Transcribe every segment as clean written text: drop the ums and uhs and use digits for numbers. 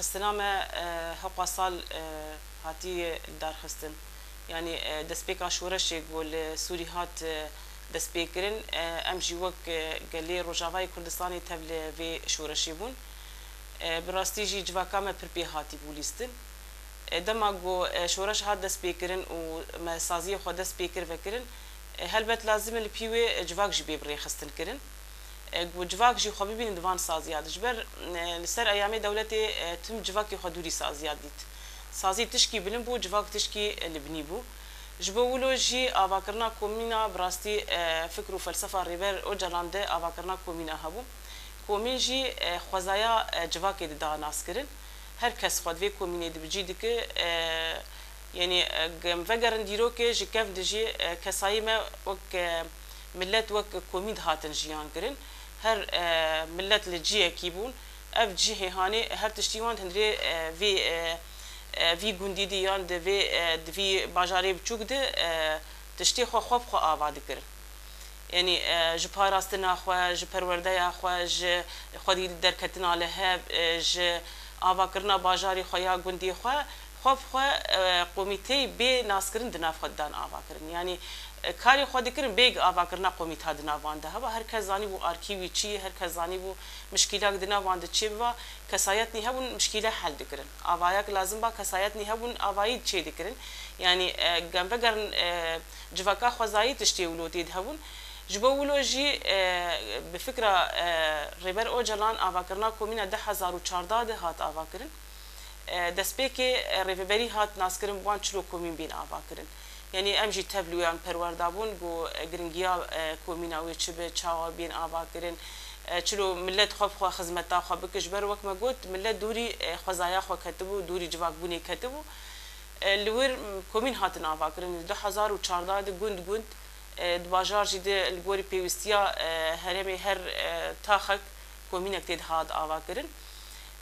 خستنامه هقا سال هاتي دار خستن يعني دسبيكا شورش يقول سوري هات دسبيكرن ام جي وك قالي روجافاي كردستاني تبل في شورش يبون براستي جي جواكا ما بربي هاتي بوليستن دما جو شورش هات دسبيكرن وما سازيه خو دسبيكر فكرن هلبت لازم البيوي جواك جبي بري خستن كرن جواك جي خو ببين دوان سازياد جبر لسر ايامي دولتي تم جواكي خو دوري سازياد ديت سازي تشكي بلن بو جواك تشكي لبني بو جبولو جي افاكرنا كومينا براستي فكر وفلسفه ريبر او جلاند افاكرنا كومينا هبو كومين جي خوزايا جواك دا ناسكرن هر کس خود وی کومینه دی بجی دک یعنی گم وگرن دیرو که جکف دجی کسایی ما وک ملت وک کومید هاتن جیان کرن هر ملت لجیه کیبون اف جی هانی هر تشتیوان هندری وی گوندی دیان دوی باجاری بچوک ده تشتی خو خوب خو آواد کرن يعني ج پاراستنا خو ج پرورده خو ج خودی درکتنا له ج آواکرنا باجاری خویا گوندی خو خوب خو قومیتی به ناسکرین دناف خدان آواکرن یعنی کاری خودی کرن بیگ آواکرنا قومیت دنا وانده ها هر کس زانی بو آرکیوی چی هر کس زانی بو مشکلات دنا وانده چی و کسایت نه بون مشکله حل دکرن آوایک لازم با کسایت نه بون آوایی چی دکرن یعنی گم بگرن جواکا خوزایی تشتی ولودی دهون جبولوجي بفكرة ريبر او جلان آواكرنا كومينا 2014 ده هات آواكرن دسبيكي ريبري هات ناسكرن بوان چلو كومين بين آواكرن يعني امجي تبلويان پروردابون گو گرنگيا كومينا ويچبه چاوا بين آواكرن چلو ملت خوب خو خدمتا خو بكجبر وك ما قلت ملت دوري خوزايا خو كتبو دوري جواك بوني كتبو لور كومين هات آواكرن 2014 ده گوند دباجار جده الگوری پیوستیا هرمی هر تاخک کومینک تید هاد آوا کرن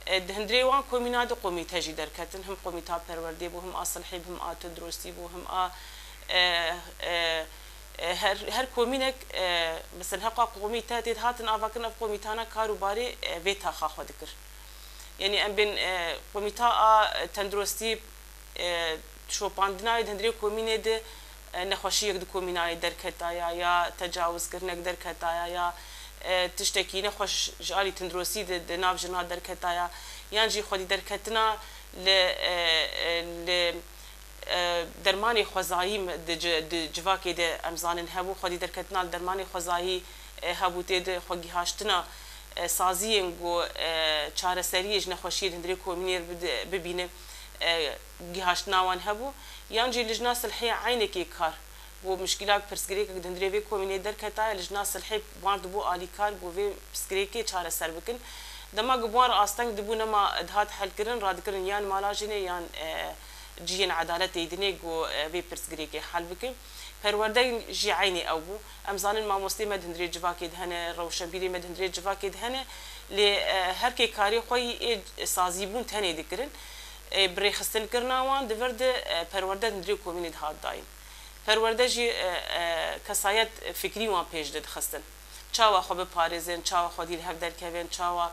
دهندریوان کومیناد قومیته جی درکتن هم قومیتا پرورده بو هم اصلحی هم آت درستی بو هم هر کومینک مثلا حقا قومیته تید هاتن آوا کرن قومیتانا کاروباری وی تاخا خود کر یعنی ام بین قومیتا تندرستی شوپاندنای دهندری کومینه ده نخوشی یک دکومینای درکتایا یا تجاوز کردن درکتایا یا تشتکی نخوش جالی تندرسی د ناف جنا درکتایا یان جی خودی درکتنا ل درمانی خوزایی د جواکی د امزانن هبو خودی درکتنا درمانی خوزایی هبو تید خوگی هاشتنا سازیین گو چاره سریج نخوشی هندری کومینیر ببینه گهاشتناوان هبو یانجی لجنه صلحی عینکی کار و مشکلات پرسگری که دندری وی کومینی درکتا لجنه صلحی وارد بو آلی کار بو وی پرسگری که چاره سر بکن دما گبوار آستنگ دبو نما ادهات حل کرن راد کرن یان مالاجینه یان جیان عدالت ایدنه گو وی پرسگری که حل بکن پرورده جی عینی او بو امزان ما مسلم دندری جواکی دهنه روشنبیری مدندری جواکی دهنه ل هر کی کاری خوی سازیبون تنه دکرن بري خستن كرناوان دفرد پرورده ندري كومينيت هاد داين پرورده جي كسايت فكري وان پیش دد خستن چاوا خو به پاريزن چاوا خو ديل هف در كوين چاوا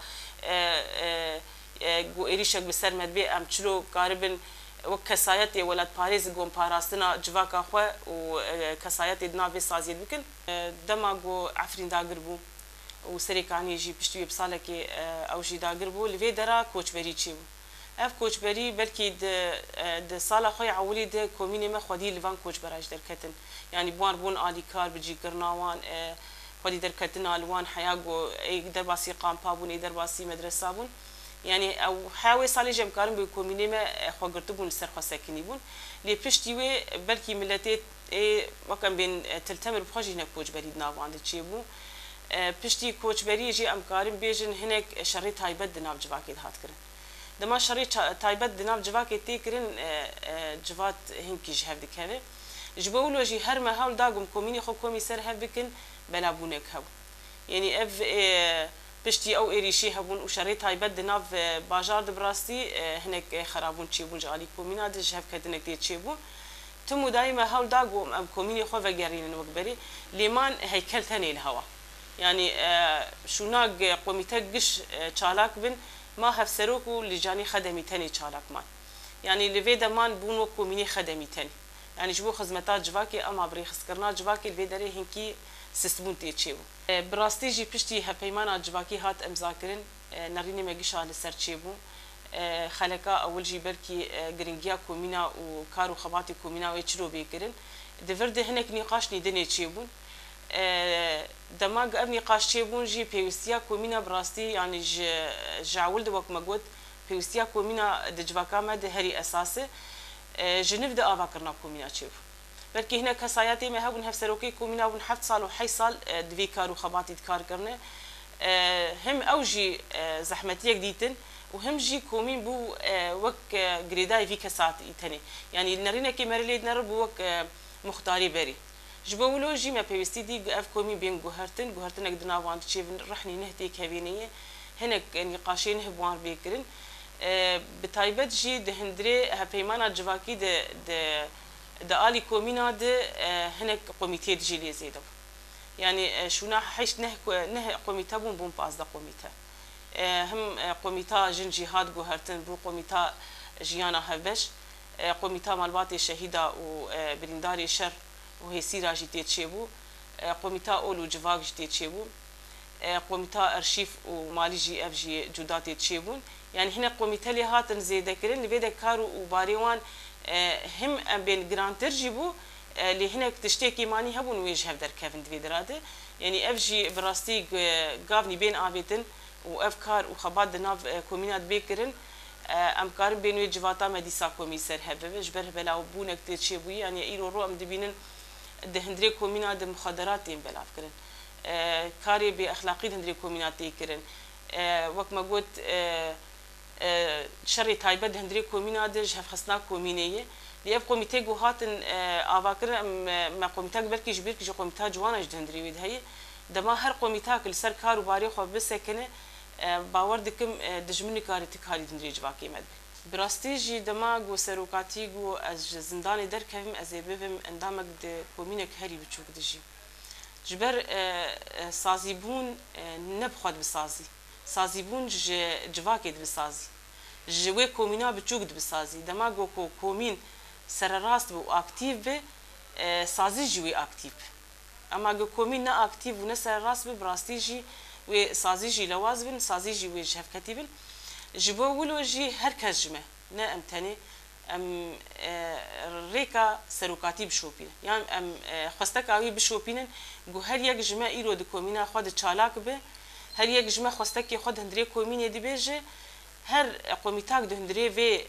گو ايريشك بسر مدبي ام چلو قاربن وكسايت ولاد پاريز گوم پاراستنا جواكا خو و كسايت دنا بي سازيد بكن دما گو عفرين داگر بو و سريكاني جي پشتي بسالكي او جي داگر بو لوي درا کوچبري چي اف کوچبری بلکی د سال خوی عولی د کومینه ما خودی لوان کوچبراج درکتن یعنی بوان بون آلی کار بجی کرناوان خودی درکتن الوان حیاگو ای در باسی قامپا بون ای در باسی مدرسه بون یعنی او حاوی سالی جم کارم به کومینه ما خو گرتو بون سر خو سکنی بون لی پشتی و بلکی ملت ای وکم بین تلتمر بخوجی نه کوچبری ناوان د چی بو پشتی کوچبری جی ام کارم بیجن هنک شری تایبت دناب جواکی هات کرن دما شری تایبت دناف جواکی تیکرین جوات هنکی جهف دکهه جبولو جی هر محل داغم کومینی خو کومی سر هف بکن بلا بونک هب یعنی اف پشتی او ایریشی هبون و شری تایبت دناف باجار دبراستی هنک خرابون چی بون جالی کومینا د جهف کدنک دی چی بون تمو دائما هول داغم ام کومینی خو وگرین وکبری لیمان هیکل تنی الهوا يعني شوناق قوميتك قش چالاك بن ما هفسروك لجاني خدمي تاني چالاك مان يعني لفيدا مان بونو كوميني خدمي تاني يعني جبو خدمتات جواكي اما بري خسكرنا جواكي الفيدري هنكي سيستمون تيتشيو براستي جي بشتي هبيمانا جواكي هات امزاكرين نريني مگيشا لسر تشيبو خلقا اول جي بركي گرينگيا كومينا وكارو خباتي كومينا ويچرو بيكرن دفرد هنك نقاش ندني تشيبون دماغ اب نقاش تشيبون جي بيوستيا كومينا براستي يعني جاولد وك مگوت بيوستيا كومينا دجواكا مد هري اساسه جنب دا افكرنا كومينا تشيبو بلكي هنا كساياتي ما هبون هفسروكي كومينا ون 7 سال و 8 سال دوي كارو خباتي تكار كرنه هم اوجي زحمتيك ديتن وهم جي كومين بو وك جريداي في كسات تاني يعني نرينا كي مريليد نرب وك مختاري بري جبولو جي ما بيستي دي اف كومين بين جوهرتن قدنا وان تشيفن رحني نهتي كابينيه هناك نقاشين هبوان بيكرن بتايبت جي دهندري هبيمانا جواكي د آلي كومينا د هناك قوميتي جي لي زيدو يعني شونا حيش نه قوميتا بون باز دا قوميتا هم قوميتا جن جهاد جوهرتن بو قوميتا جيانا هبش قوميتا مالباتي شهيدا وبرنداري شر وهي سيرا جي تشيبو قوميتا اولو جواك جي تشيبو قوميتا ارشيف ومالي جي اف جي جودات تشيبون يعني هنا قوميتا لي هاتن زيدا كرين لبيدا كارو وباريوان هم بين جرانتر جيبو اللي هناك تشتكي ماني هبون ويج هفدر كيفن دفيدراده يعني اف جي براستي قافني بين ابيتن وافكار وخبات دناف كومينات بيكرن امكار بين وجواتا مديسا كوميسر هبه جبر بلا بونك تشيبوي يعني ايرو رو ام دبينن دهندري كومينات مخدرات بلا فكرن كاري باخلاقي دهندري كومينات يكرن وقت ما قلت شري تايبه دهندري كومينات جهف خصنا كومينيه ليف قوميتي جوهاتن افاكر ما قوميتاك بلكي جبير كي قوميتا جوانا جدندري ويد هي دما هر قوميتاك السر كار وباري خو بسكنه باور دكم دجمني كاري تكاري دندري جواكي مد براستي جي دما جو سروكاتي جو از زندان در كم از بهم اندامك د كومينك هري بچوك دجي جبر سازيبون نبخد بسازي سازيبون جواكي بسازي جوي كومينا بچوك بسازي دما جو كومين سر راست بو اكتيف به سازي جوي اكتيف اما جو كومين نا اكتيف و نسر راست به براستي جي و سازي جي لوازبن سازي جي و جهف كتيبن جبو ولو جي هركز جمه نا امتني ام ريكا سروكاتي بشوبين يعني ام خستكاوي بشوبين جو هر يك جمه ايرو د كومينا خود چالاك به هر يك جمه خستكي خود هندري كومين دي بيجه هر قوميتاك د هندري في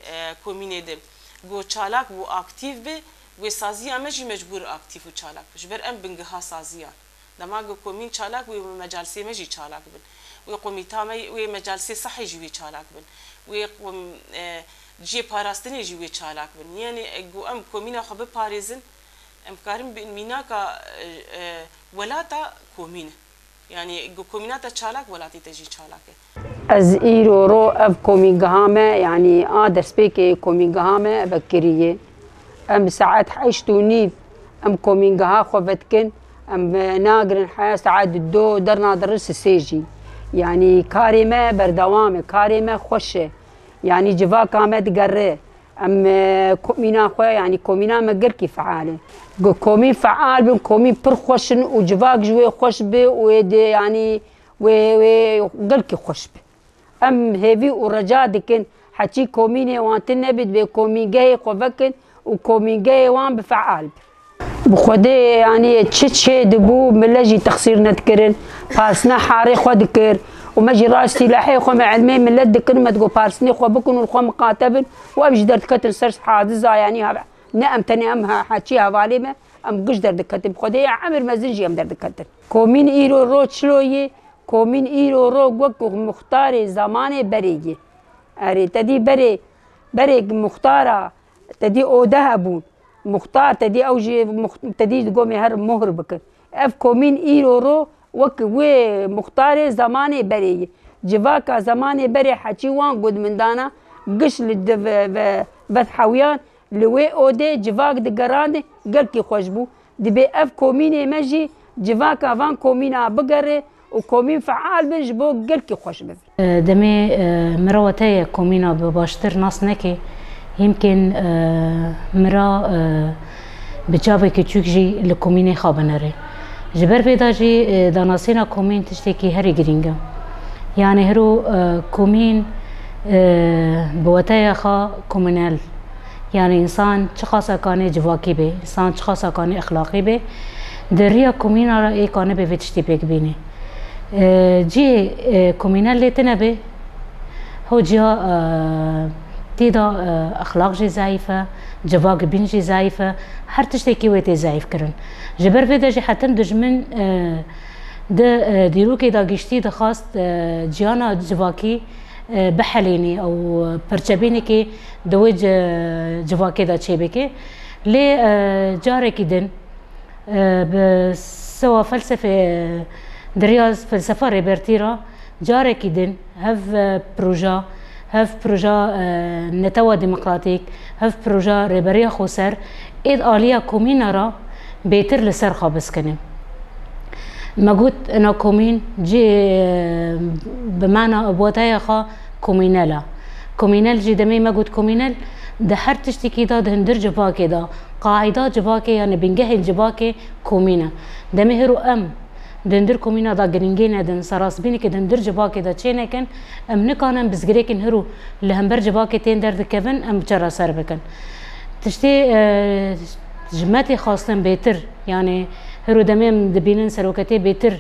كومين دي جو چالاك بو اكتيف به و سازي امجي مجبور اكتيف و چالاك جبر ام بنگها سازيان دما جو كومين چالاك و مجالسي مجي چالاك بن و قوميتا مي و مجالسي صحي جوي چالاك بن و جي باراستني جوي چالاك بن يعني جو ام كومينا خب باريزن ام كارم بن ميناكا ولاتا كومين يعني جو كوميناتا چالاك ولاتي تجي چالاك از ایرو رو اف کومیگهامه يعني آدرس بيكي کومیگهامه بكريه ام ساعات حيشتوني ام کومیگها خوفتكن ام ناقرن حياة ساعات الدو درنا درس السيجي يعني كارمه بردوامه كارمه خوشه يعني جفا كامت قره ام كومينا خو يعني كومينا مقركي فعاله كومين فعال بن كومين برخوشن وجفاك جوي خوش به ويد يعني وقلكي خوش به ام هيفي ورجاء دكن حكي كوميني وانت نبد بكومين جاي خوفكن وكومين جاي وان بفعال بخدي يعني تشي دبو ملاجي تخسير نتكرن باسنا حاري خد كر ومجي راسي لحي خو علمي من لدكن ما تقول بارسني خو بكون الخو مقاتبن وابجدر كتن سرس حادثه يعني نعم تاني امها حكيها ظالمه ام قشدر دكتن خدي عمر مزنجي ام در دكتن كومين ايرو رو شلوي كومين ايرو رو وقت مختار زمان بريجي اري تدي بري مختاره تدي اودها بون مختار تدي اوجي تدي قومي هر مهر بك اف كومين ايرو رو وك وي مختار زمان بري جواكا زمان بري حكي وان قد من دانا قش للدف حويان لوي اودي جواك دقراني قلكي خوشبو دبي اف كوميني مجي جواكا فان كومينا بقري وكومين فعال بن جبو قلكي خوش بب دمي مروتايا كومينا بباشتر ناس نكي يمكن مرا بجابي كتشوك جي لكوميني خابنري جبر بيدا جي داناسينا كومين تشتكي هري جرينجا يعني هرو كومين بوتايا خا كومينال يعني إنسان شخصا كان جواكي به إنسان شخصا كان أخلاقي به دريا كومينا رأي كان به تشتي بيك بيني جي كومينال اللي تنبه هو جا تيدا أخلاق جي ضعيفة جواك بين جي ضعيفة هر تشتكي ويتي ضعيف كرن جبر بيدا جي حتى دجمن ده ديروكي دا گشتي دا خواست جيانا جواكي بحليني او پرچبيني كي دوج جواكي دا چه بكي لي جاركي دن بسوا فلسفة درياز فلسفة ريبرتيرا جاركي دن هف بروجا نتوى ديمقراطيك هف بروجا ريبريا خوسر ايد آليا كومينارا بيتر لسر خابس كنم ما قلت أنا كومين جي بمعنى أبواتايا خا كومينالا كومينال جي دمي ما قلت كومينال ده هر تشتكي دا دهندر جباكي دا قاعدة جباكي يعني بنجهل جباكي كومينا دمي هرو دهندر كومينا دا جرينجينا دن سراس بيني كدهندر جباكي دا تشينا كن نكانن بزغريكن هرو لهمبر جباكي تين درد كفن جرا سر بكن تشتي جماتي خاصة بيتر يعني هرو دمیم دبینن سروکتی بیتر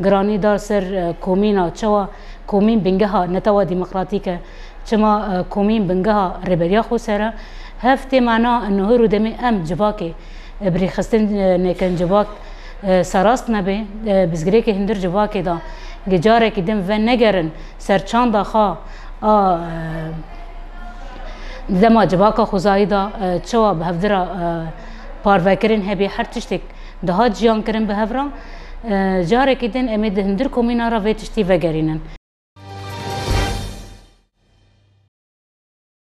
گرانی دار سر کومینا چوا کومین بنگها نتوا ديمقراطيكا چما کومین بنگها ربریا خو سره هفته معنا انه هرو دمی جواکي بري خستن نکن جواک سراست نبه بزگری که هندر جواکي دا گجاره که دم و نگرن سر چاندا خا دما جواکا خوزایی دا چوا بهفدرا پاروکرین هبی هر تشتک دهات جیان کرن به هفران جاره کدن امید هندر کومینا را ویتشتی وگرینن